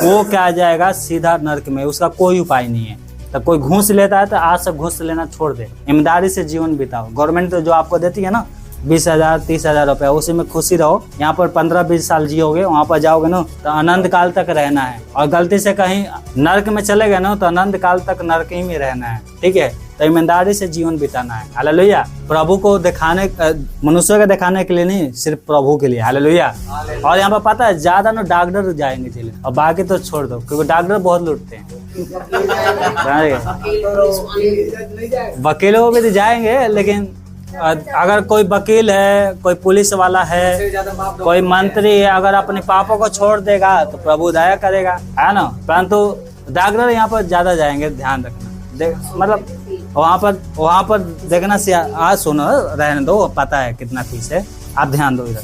वो क्या जाएगा सीधा नरक में, उसका कोई उपाय नहीं है। तो कोई घूस लेता है तो आज से घूस लेना छोड़ दे, ईमानदारी से जीवन बिताओ। गवर्नमेंट तो जो आपको देती है ना 20,000 30,000 रुपया, उसी में खुशी रहो। यहाँ पर 15-20 साल जियोगे, वहाँ पर जाओगे ना तो अनंत काल तक रहना है। और गलती से कहीं नरक में चले गए ना तो अनंत काल तक नरक ही में रहना है, ठीक है। तो ईमानदारी से जीवन बिताना है। हालेलुया। प्रभु को दिखाने, मनुष्य को दिखाने के लिए नहीं, सिर्फ प्रभु के लिए। हालेलुया। और यहाँ पर पता है ज्यादा ना डॉक्टर जाएंगे जेल, और बाकी तो छोड़ दो, क्योंकि डॉक्टर बहुत लूटते हैं। वकीलों भी तो जाएंगे, लेकिन अगर कोई वकील है, कोई पुलिस वाला है, कोई मंत्री है, अगर अपने पापों को छोड़ देगा तो प्रभु दया करेगा, है ना। परंतु डॉक्टर यहाँ पर ज्यादा जाएंगे, ध्यान रखना। मतलब वहाँ पर देखना से आज सुनो, रहने दो, पता है कितना फीस है, आप ध्यान दो इधर।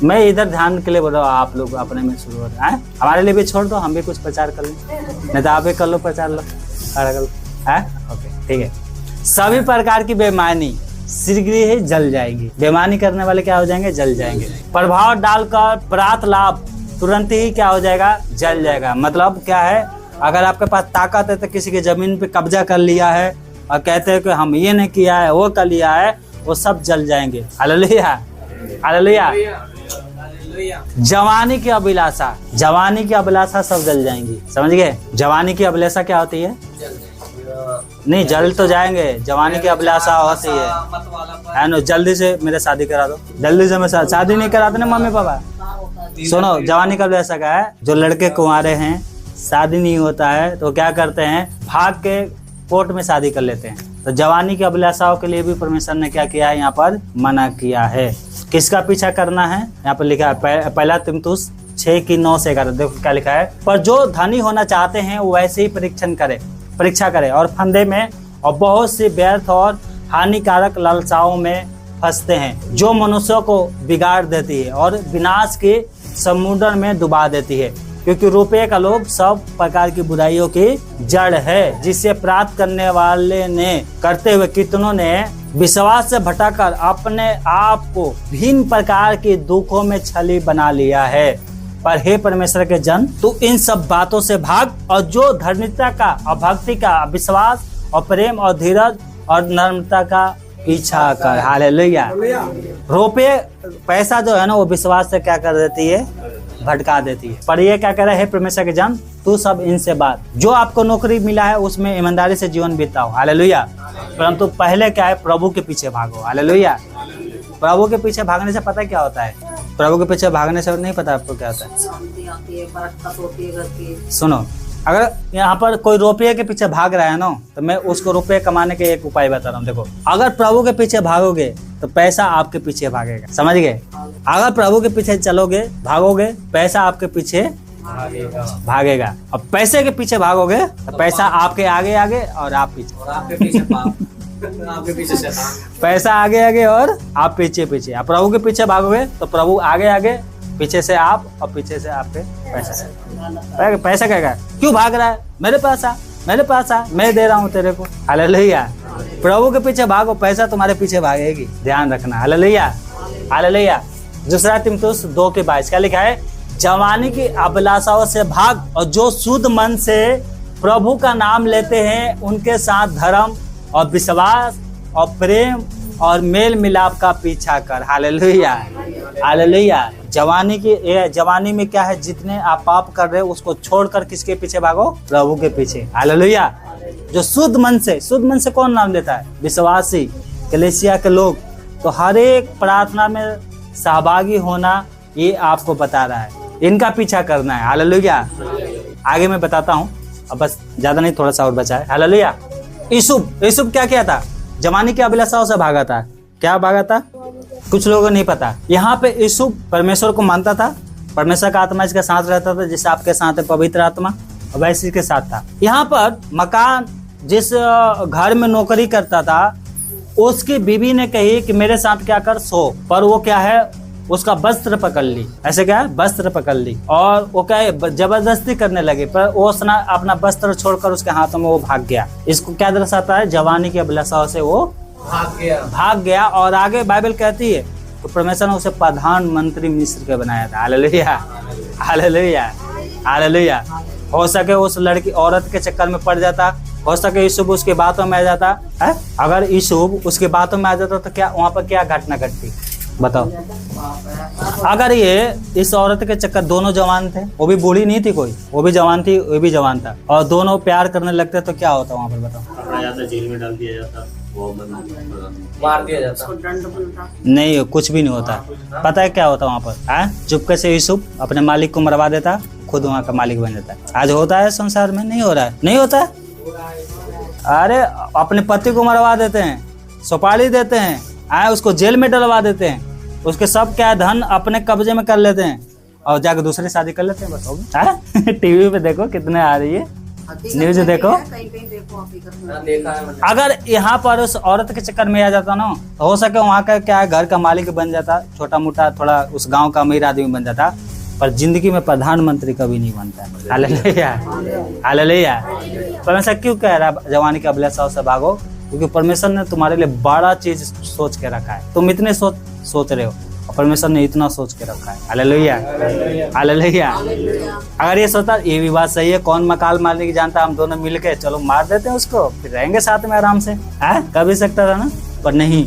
मैं इधर ध्यान के लिए बोल रहा हूँ, आप लोग अपने में शुरू हो रहे हैं। हमारे लिए भी छोड़ दो, हम भी कुछ प्रचार कर लें, नहीं तो आप भी कर लो प्रचार, लो है। ओके, ठीक है। सभी प्रकार की बेईमानी शीघ्र ही जल जाएगी। बेईमानी करने वाले क्या हो जाएंगे, जल जाएंगे। प्रभाव डालकर प्राप्त लाभ तुरंत ही क्या हो जाएगा, जल जाएगा। मतलब क्या है, अगर आपके पास ताकत है तो किसी की जमीन पे कब्जा कर लिया है और कहते हैं कि हम ये नहीं किया है, वो कर लिया है, वो सब जल जाएंगे। हालेलुया। हालेलुया। जवानी की अभिलाषा, जवानी की अभिलाषा सब जल जाएंगी। समझ गए। जवानी की अभिलाषा क्या होती है, नहीं जल तो जाएंगे। जवानी की अभिलाषा होती है ना, जल्दी से मेरे शादी करा दो, जल्दी से मैं शादी नहीं कराते ना मम्मी पापा। सुनो, जवानी का अभिलाषा क्या है, जो लड़के कुंवारे हैं, शादी नहीं होता है तो क्या करते हैं, भाग के कोर्ट में शादी कर लेते हैं। तो जवानी की अभिलाषाओं के लिए भी परमेश्वर ने क्या किया है, यहाँ पर मना किया है। किसका पीछा करना है, यहाँ पर लिखा है पहला तिमुथियुस 6:9-11। देखो क्या लिखा है, पर जो धनी होना चाहते हैं वो वैसे ही परीक्षा करे और फंदे में और बहुत सी व्यर्थ और हानिकारक लालसाओं में फंसते हैं, जो मनुष्यों को बिगाड़ देती है और विनाश के समुद्र में डुबा देती है। क्योंकि रुपये का लोभ सब प्रकार की बुराइयों की जड़ है, जिसे प्राप्त करने वाले ने करते हुए कितनों ने विश्वास से भटककर अपने आप को भिन्न प्रकार के दुखों में छली बना लिया है। पर हे परमेश्वर के जन, तू इन सब बातों से भाग और जो धर्मिता का और भक्ति का, विश्वास और प्रेम और धीरज और नम्रता का पीछा कर। हालेलुया। रुपये पैसा जो है ना वो विश्वास से क्या कर देती है, भटका देती है। पर ये क्या कह रहा है, परमेश्वर के जन, तू सब इनसे बात, जो आपको नौकरी मिला है उसमें ईमानदारी से जीवन बिताओ। हालेलुया। परंतु पहले क्या है, प्रभु के पीछे भागो। हालेलुया। प्रभु के पीछे भागने से पता क्या होता है, प्रभु के पीछे भागने से नहीं पता आपको क्या होता है। सुनो, अगर यहाँ पर कोई रुपये के पीछे भाग रहा है ना, तो मैं उसको रुपये कमाने के एक उपाय बता रहा हूँ। देखो, अगर प्रभु के पीछे भागोगे तो पैसा आपके पीछे भागेगा, समझ गए? अगर प्रभु के पीछे चलोगे, भागोगे, पैसा आपके पीछे भागेगा। अब पैसे के पीछे भागोगे तो पैसा आपके आगे आगे और आप पीछे, और आपके पीछे पाप, आपके पीछे शैतान। पैसा आगे आगे और आप पीछे पीछे। आप प्रभु के पीछे भागोगे तो प्रभु आगे आगे, पीछे से आप और पीछे से आपके पैसा। पैसा कहेगा क्यों भाग रहा है, मेरे पास आ, मेरे पास आ, मैं दे रहा हूँ तेरे को। हालेलुया। प्रभु के पीछे भागो, पैसा तुम्हारे पीछे भागेगी, ध्यान रखना। Hallelujah, hallelujah. दूसरा तीमुथियुस 2:22 क्या लिखा है? जवानी की अभिलाषाओं से भाग, और जो शुद्ध मन से प्रभु का नाम लेते हैं उनके साथ धर्म और विश्वास और प्रेम और मेल मिलाप का पीछा कर। Hallelujah, hallelujah. जवानी में क्या है? जितने आप पाप कर रहे हो उसको छोड़कर किसके पीछे भागो? प्रभु के पीछे। हालेलुया। जो शुद्ध मन से कौन नाम लेता है? विश्वासी, कलीसिया के लोग। तो हर एक प्रार्थना में सहभागी होना, ये आपको बता रहा है, इनका पीछा करना है। हालेलुया। आगे मैं बताता हूँ, अब बस ज्यादा नहीं, थोड़ा सा और बचा है। हालेलुया। यूसुफ क्या किया था? जवानी की अभिलाषाओं से भागा था। क्या भागा था? कुछ लोगों को नहीं पता। यहाँ पे यूसुफ परमेश्वर को मानता था, परमेश्वर का आत्मा इसके साथ रहता था, जैसे आपके साथ है पवित्र आत्मा, और वैसे इसके साथ था। यहाँ पर मकान, जिस घर में नौकरी करता था, उसकी बीवी ने कही कि मेरे साथ क्या कर, सो। पर वो क्या है? उसका वस्त्र पकड़ ली। ऐसे क्या है? वस्त्र पकड़ ली, और वो क्या है? जबरदस्ती करने लगे। पर वो अपना वस्त्र छोड़कर उसके हाथों में वो भाग गया। इसको क्या दर्शाता है? जवानी की अभिलाषाओं से वो भाग गया। और आगे बाइबल कहती है तो परमेश्वर ने उसे प्रधानमंत्री मिस्र के बनाया था। Hallelujah, hallelujah, hallelujah. हो सके उस लड़की औरत के चक्कर में पड़ जाता, हो सके यूसुफ उसके बातों में आ जाता है। अगर यूसुफ उसके बातों में आ जाता तो क्या वहाँ पर क्या घटना घटती, बताओ? अगर ये इस औरत के चक्कर, दोनों जवान थे, वो भी बूढ़ी नहीं थी कोई, वो भी जवान थी, वो भी जवान था, और दोनों प्यार करने लगते तो क्या होता वहाँ पर, बताओ? पकड़ा जाता, जेल में डाल दिया जाता, वो मार दिया जाता, नहीं, कुछ भी नहीं होता। पता है क्या होता वहाँ पर? चुपके से यूसुफ अपने मालिक को मरवा देता, खुद वहाँ का मालिक बन जाता है। आज होता है संसार में? नहीं हो रहा है, नहीं होता है। अरे अपने पति को मरवा देते हैं, सुपारी देते हैं, उसको जेल में डलवा देते हैं, उसके सब क्या धन अपने कब्जे में कर लेते हैं, और जाकर दूसरी शादी कर लेते हैं। बस टीवी पे देखो कितने आ रही है, न्यूज देखो। अगर यहाँ पर उस औरत के चक्कर में आ जाता ना, तो हो सके वहाँ का क्या है, घर का मालिक बन जाता, छोटा मोटा थोड़ा उस गांव का अमीर आदमी बन जाता, पर जिंदगी में प्रधानमंत्री कभी नहीं बनता। Hallelujah, hallelujah. परमेश्वर क्यों कह रहा है जवानी की अभिलाषाओं से भागो? क्योंकि परमेश्वर ने तुम्हारे लिए बड़ा चीज सोच के रखा है। तुम इतने सोच रहे हो, और परमेश्वर ने इतना सोच के रखा है। Hallelujah, hallelujah. अगर ये सोचता, ये भी बात सही है, कौन मकाल मारने की जानता, हम दोनों मिलके चलो मार देते हैं उसको, फिर रहेंगे साथ में आराम से, कर भी सकता था ना। पर नहीं,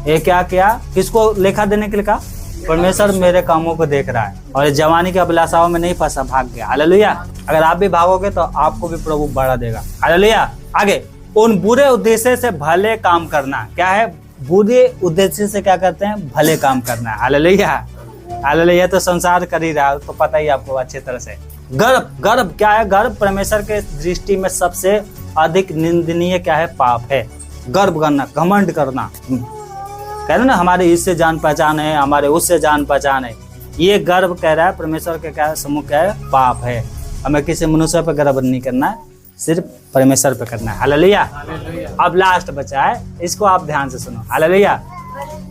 ये क्या किया? किसको लेखा देने के लिए कहा? परमेश्वर मेरे कामों को देख रहा है, और जवानी की अभिलाषाओं में नहीं फंसा, भाग गया। हालेलुया। अगर आप भी भागोगे तो आपको भी प्रभु बढ़ा देगा। हालेलुया। आगे, उन बुरे उद्देश्य से भले काम करना। क्या है? बुरे उद्देश्य से क्या करते हैं? भले काम करना। Hallelujah, hallelujah. तो संसार कर ही रहा है, तो पता ही आपको अच्छी तरह से। गर्व क्या है? गर्व परमेश्वर के दृष्टि में सबसे अधिक निंदनीय क्या है? पाप है। गर्व करना, घमंड करना, कहते ना हमारे इससे जान पहचान है, हमारे उससे जान पहचान है, ये गर्व कह रहा है परमेश्वर के क्या समूह क्या है? पाप है। हमें किसी मनुष्य पर गर्व नहीं करना है, सिर्फ परमेश्वर पे करना है। हालेलुया। अब लास्ट बचा है, इसको आप ध्यान से सुनो। हालेलुया।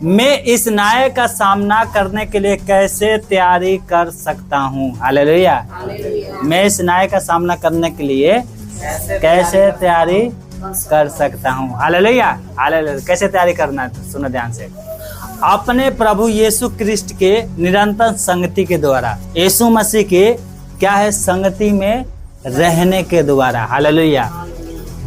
मैं इस न्याय का सामना करने के लिए कैसे तैयारी कर सकता हूँ? हालेलुया। मैं इस न्याय का सामना करने के लिए कैसे तैयारी कर सकता हूँ? Hallelujah, hallelujah. कैसे तैयारी करना है? सुनो ध्यान से। अपने प्रभु यीशु क्रिस्ट के निरंतर संगति के द्वारा, यीशु मसीह के क्या है? संगति में रहने के द्वारा। हालेलुया।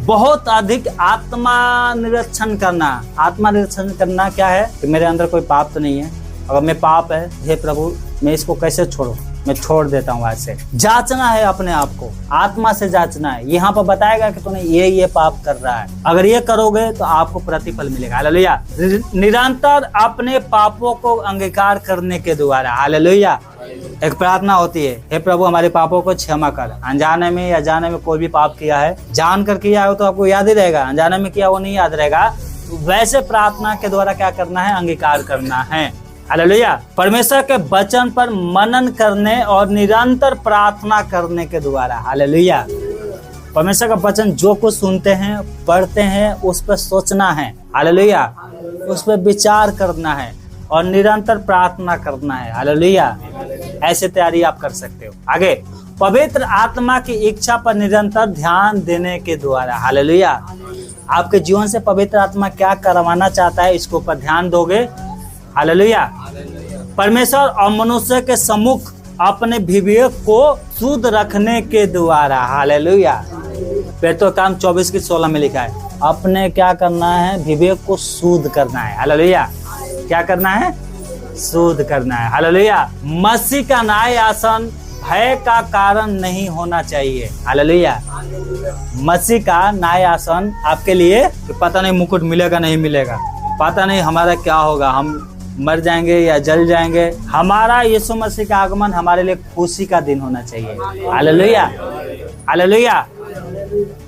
बहुत अधिक आत्मा निरीक्षण करना। आत्मा निरीक्षण करना क्या है? कि मेरे अंदर कोई पाप तो नहीं है, अगर मैं पाप है, हे प्रभु मैं इसको कैसे छोड़ूं? मैं छोड़ देता हूँ आज से। जांचना है अपने आप को, आत्मा से जांचना है। यहाँ पर बताएगा कि तूने ये पाप कर रहा है, अगर ये करोगे तो आपको प्रतिफल मिलेगा। हालेलुया। निरंतर अपने पापों को अंगीकार करने के द्वारा, हालेलुया, एक प्रार्थना होती है, हे प्रभु हमारे पापों को क्षमा कर। अनजाने में या जाने में कोई भी पाप किया है, जानकर किया हो तो आपको याद ही रहेगा, अनजाने में किया वो नहीं याद रहेगा। तो वैसे प्रार्थना के द्वारा क्या करना है, अंगीकार करना है। हालेलुया। परमेश्वर के वचन पर मनन करने और निरंतर प्रार्थना करने के द्वारा, हालेलुया, परमेश्वर का वचन जो कुछ सुनते हैं, पढ़ते हैं, उस पर सोचना है, हालेलुया, उस पर विचार करना है और निरंतर प्रार्थना करना है। हालेलुया। ऐसे तैयारी आप कर सकते हो। आगे, पवित्र आत्मा की इच्छा पर निरंतर ध्यान देने के द्वारा, हालेलुया, आपके जीवन से पवित्र आत्मा क्या करवाना चाहता है, इसके ऊपर ध्यान दोगे। हालेलुया। परमेश्वर और मनुष्य के सम्मुख अपने विवेक को शुद्ध रखने के द्वारा, हालेलुया। फिर तो काम 24:16 में लिखा है, अपने क्या करना है, विवेक को शुद्ध करना है। हालेलुया। क्या करना है, शुद्ध करना है। हालेलुया। मसीह का न्याय आसन भय का कारण नहीं होना चाहिए। हालेलुया। मसीह का न्याय आसन आपके लिए पता नहीं मुकुट मिलेगा नहीं मिलेगा, पता नहीं हमारा क्या होगा, हम मर जाएंगे या जल जाएंगे। हमारा यीशु मसीह का आगमन हमारे लिए खुशी का दिन होना चाहिए। हालेलुया। हालेलुया।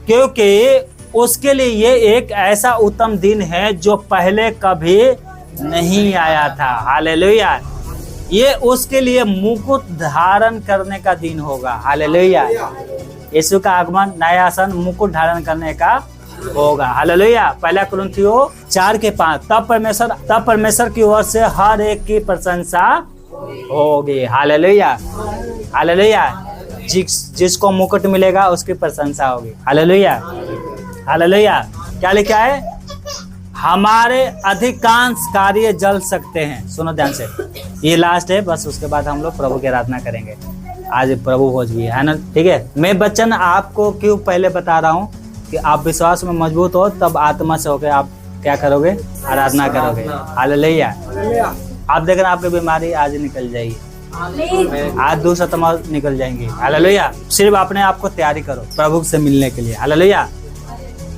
क्योंकि उसके लिए ये एक ऐसा उत्तम दिन है जो पहले कभी नहीं आया था। हालेलुया। ये उसके लिए मुकुट धारण करने का दिन होगा। हालेलुया। यीशु का आगमन नया आसन मुकुट धारण करने का होगा। हालेलुया। पहला कुरिन्थियों 4:5, तब परमेश्वर की ओर से हर एक की प्रशंसा होगी। हालेलुया। हालेलुया। जिसको मुकुट मिलेगा उसकी प्रशंसा होगी। हालेलुया। हालेलुया। क्या लिखा है, हमारे अधिकांश कार्य जल सकते हैं। सुनो ध्यान से, ये लास्ट है, बस उसके बाद हम लोग प्रभु की आराधना करेंगे। आज प्रभु भोज भी है ना, ठीक है। मैं वचन आपको क्यों पहले बता रहा हूँ कि आप विश्वास में मजबूत हो, तब आत्मा से होकर आप क्या करोगे, आराधना करोगे। हालेलुया। आप देख रहे हैं आपकी बीमारी आज निकल जाएगी, आज दूसरा तमाम निकल जाएंगी। हालेलुया। सिर्फ अपने आप को तैयारी करो प्रभु से मिलने के लिए। हालेलुया।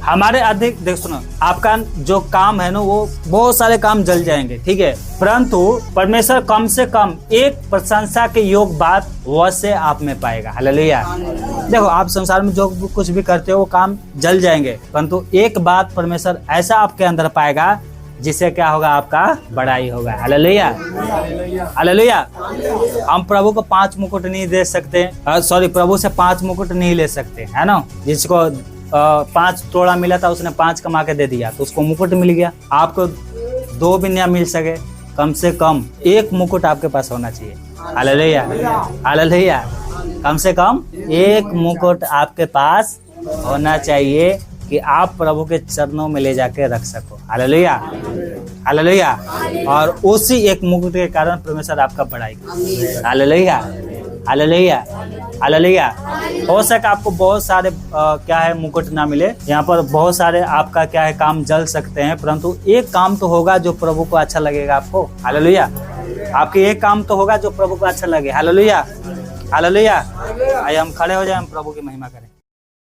हमारे अधिक देख सुनो, आपका जो काम है ना वो बहुत सारे काम जल जाएंगे, ठीक है, परंतु परमेश्वर कम से कम एक प्रशंसा के योग बात वैसे आप में पाएगा। हालेलुया। देखो आप संसार में जो कुछ भी करते हो वो काम जल जाएंगे, परंतु एक बात परमेश्वर ऐसा आपके अंदर पाएगा जिससे क्या होगा, आपका बड़ाई होगा। हालेलुया। हालेलुया। हम प्रभु को 5 मुकुट नहीं दे सकते, सॉरी, प्रभु से 5 मुकुट नहीं ले सकते, है ना। जिसको 5 तोड़ा मिला था उसने 5 कमा के दे दिया तो उसको मुकुट मिल गया। आपको 2 भी नहीं मिल सके, कम से कम 1 मुकुट आपके पास होना चाहिए। हालेलुया। हालेलुया। कम से कम 1 मुकुट आपके पास होना चाहिए कि आप प्रभु के चरणों में ले जाके रख सको। हालेलुया। हालेलुया। और उसी 1 मुकुट के कारण परमेश्वर आपका बढ़ाई। हालेलुया। हालेलुया। हालेलुया। हो सके आपको बहुत सारे क्या है मुकुट ना मिले, यहाँ पर बहुत सारे आपका क्या है काम जल सकते हैं, परंतु एक काम तो होगा जो प्रभु को अच्छा लगेगा आपको। हालेलुया। आपके एक काम तो होगा जो प्रभु को अच्छा लगे। हालेलुया। हालेलुया। आइए हम खड़े हो जाए, हम प्रभु की महिमा करें।